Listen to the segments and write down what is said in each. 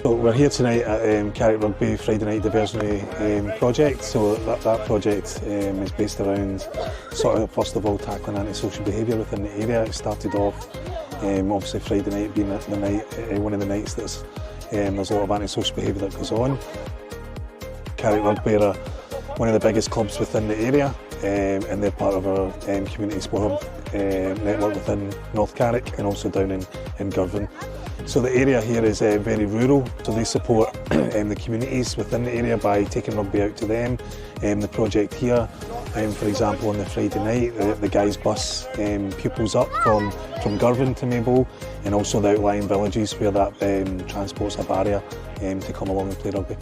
So we're here tonight at Carrick Rugby Friday Night Diversionary Project. So that project is based around sort of first of all tackling antisocial behaviour within the area. It started off obviously Friday night being the night, one of the nights there's a lot of antisocial behaviour that goes on. Carrick Rugby are one of the biggest clubs within the area, and they're part of our community sport network within North Carrick and also down in Girvan. So the area here is very rural, so they support the communities within the area by taking rugby out to them. The project here, for example, on the Friday night, the guys bus pupils up from Girvan to Maybole, and also the outlying villages where that transports a barrier to come along and play rugby.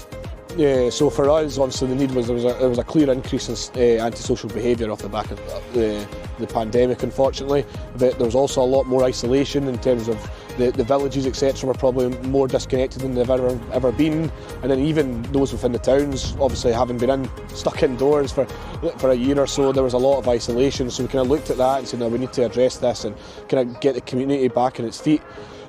Yeah, so for us, obviously the need was there was a clear increase in antisocial behaviour off the back of the pandemic, unfortunately. But there was also a lot more isolation in terms of the villages, etc. were probably more disconnected than they've ever been. And then even those within the towns, obviously having been stuck indoors for a year or so, there was a lot of isolation. So we kind of looked at that and said, no, we need to address this and kind of get the community back on its feet.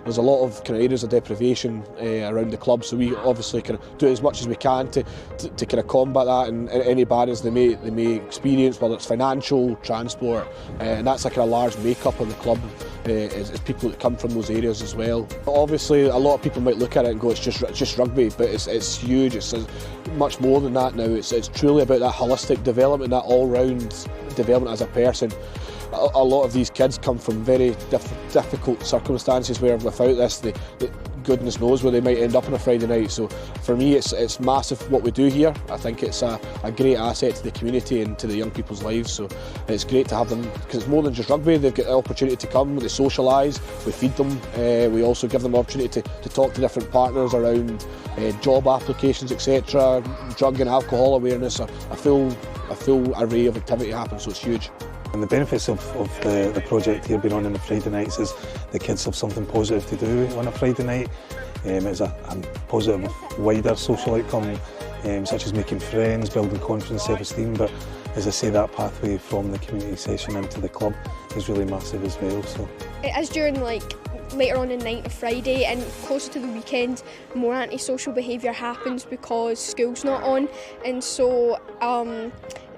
There's a lot of kind of areas of deprivation around the club, so we obviously kind of do as much as we can to kind of combat that and any barriers they may experience, whether it's financial, transport, and that's a kind of large makeup of the club is people that come from those areas as well. But obviously, a lot of people might look at it and go, it's just rugby, but it's huge. It's much more than that now. It's truly about that holistic development, that all-round development as a person. A lot of these kids come from very difficult circumstances where without this, goodness knows where they might end up on a Friday night. So for me, it's massive what we do here. I think it's a great asset to the community and to the young people's lives. So it's great to have them, because it's more than just rugby. They've got the opportunity to come, they socialise, we feed them. We also give them the opportunity to talk to different partners around job applications, etc., drug and alcohol awareness. A full array of activity happens, so it's huge. And the benefits of the project here being on the Friday nights is the kids have something positive to do on a Friday night. It's a positive, wider social outcome, such as making friends, building confidence, self-esteem. But as I say, that pathway from the community session into the club is really massive as well. So it is during later on in the night of Friday and closer to the weekend, more antisocial behaviour happens because school's not on, and so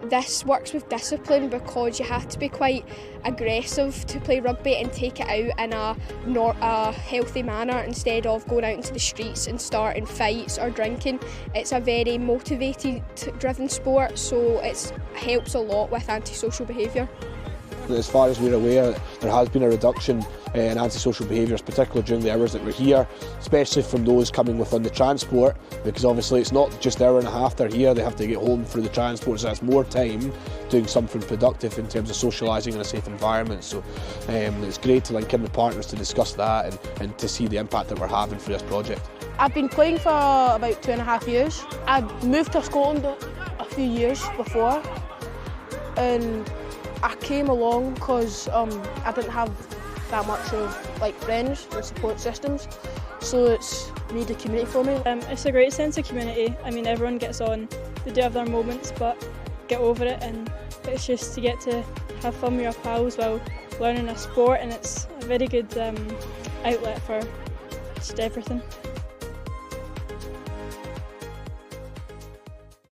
this works with discipline because you have to be quite aggressive to play rugby and take it out in a healthy manner instead of going out into the streets and starting fights or drinking. It's a very motivated driven sport, so it helps a lot with antisocial behaviour. As far as we're aware, there has been a reduction in antisocial behaviours, particularly during the hours that we're here, especially from those coming within the transport, because obviously it's not just an hour and a half they're here, they have to get home through the transport, so that's more time doing something productive in terms of socialising in a safe environment. So it's great to link in with partners to discuss that and to see the impact that we're having for this project. I've been playing for about 2.5 years. I moved to Scotland a few years before, and I came along because I didn't have that much of friends and support systems, so it's made a community for me. It's a great sense of community. I mean, everyone gets on, they do have their moments, but get over it, and it's just to get to have fun with your pals while learning a sport, and it's a very good outlet for just everything.